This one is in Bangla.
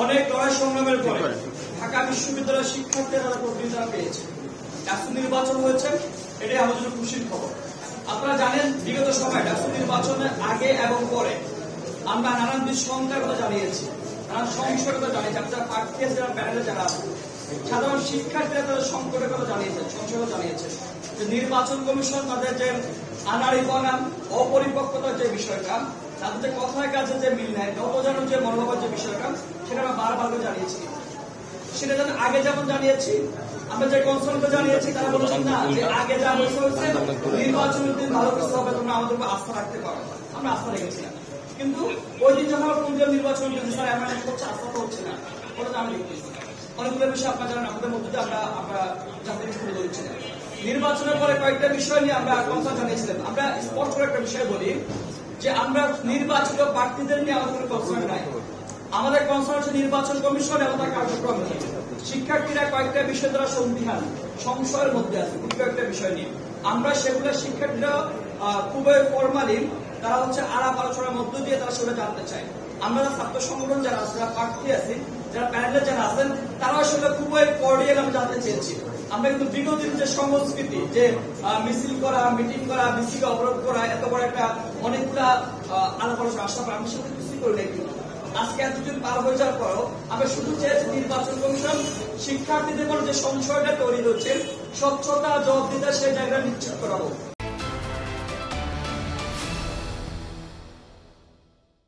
অনেক লড়াই সংগ্রামের পরে ঢাকা বিশ্ববিদ্যালয়ের শিক্ষার্থীরা তারা প্রতিনিধিত্ব পেয়েছে। ডাকসু নির্বাচন হয়েছে, এটাই আমাদের জন্য খুশির খবর। আপনারা জানেন বিগত সময় ডাকসু নির্বাচনের আগে এবং পরে আমরা নানান সংখ্যার কথা জানিয়েছি, নানান সংশয়ের কথা জানিয়েছি। আপনারা প্রার্থী যারা প্যানেলে যারা আছেন, সাধারণ শিক্ষার্থীরা তাদের সংকটের কথা জানিয়েছেন, সংশয় জানিয়েছে যে নির্বাচন কমিশন তাদের যে আনাড়িপনা, অপরিপক্কতার যে বিষয়টা, তাদের যে কথায় কাছে যে মিল নাই, নবজানোর যে মনোভাবের যে বিষয়টা, সেটা আমরা বারবার জানিয়েছি। সেটা যেন আগে যেমন জানিয়েছি, আমরা যে কনসার্নকে জানিয়েছি তারা বলেছেন না যে আগে যা হয়েছে নির্বাচনের দিন ভালো কিছু হবে, তোমরা আমাদের উপর আস্থা রাখতে পারো। আমরা আস্থা রেখেছিলাম, কিন্তু ওই দিন যখন নির্বাচন স্যার এমন হচ্ছে, আস্থা তো হচ্ছে না, ওটা আমি দেখতেছি। অনেকগুলো বিষয় আপনারা জানেন, আমাদের মধ্যে আমরা জাতীয় তুলে ধরছিলাম। নির্বাচনের পরে কয়েকটা বিষয় নিয়ে আমরা কনসার্ন জানিয়েছিলাম। আমরা স্পষ্ট করে একটা বিষয় বলি যে আমরা নির্বাচিত প্রার্থীদের নিয়ে আমাদের কোনো কনসার্ন নাই। আমাদের কনসার্ন হচ্ছে নির্বাচন কমিশন এবং তার কার্যক্রম নিয়ে। শিক্ষার্থীরা কয়েকটা বিষয় দ্বারা সন্দিহান, সংশয়ের মধ্যে আছে কয়েকটা বিষয় নিয়ে। আমরা সেগুলো শিক্ষার্থীরা খুবই ফরমালিন, তারা হচ্ছে আলাপ আলোচনার মধ্য দিয়ে তারা সেগুলো জানতে চায়। আমরা ছাত্র সংগঠন যারা আছে, যারা প্রার্থী আছি, যারা প্যানেলে যারা আছেন, তারা আসলে খুবই কর্ডিয়াল আমি জানতে চেয়েছি। আমরা কিন্তু বিগত দিন যে সংস্কৃতি, যে মিছিল করা, মিটিং করা, মিছিলকে অবরোধ করা, এত বড় একটা অনেকগুলা আলাপ আলোচনা আসতে পারে, আমি সেগুলো কিছুই করি নাই। কিন্তু আজকে এতদিন পার হয়ে যাওয়ার পরও আমরা শুধু চেয়েছি নির্বাচন কমিশন শিক্ষার্থীদের মধ্যে যে সংশয়টা তৈরি হচ্ছে, স্বচ্ছতা, জবাবদিহিতা সেই জায়গাটা নিশ্চিত করা হোক।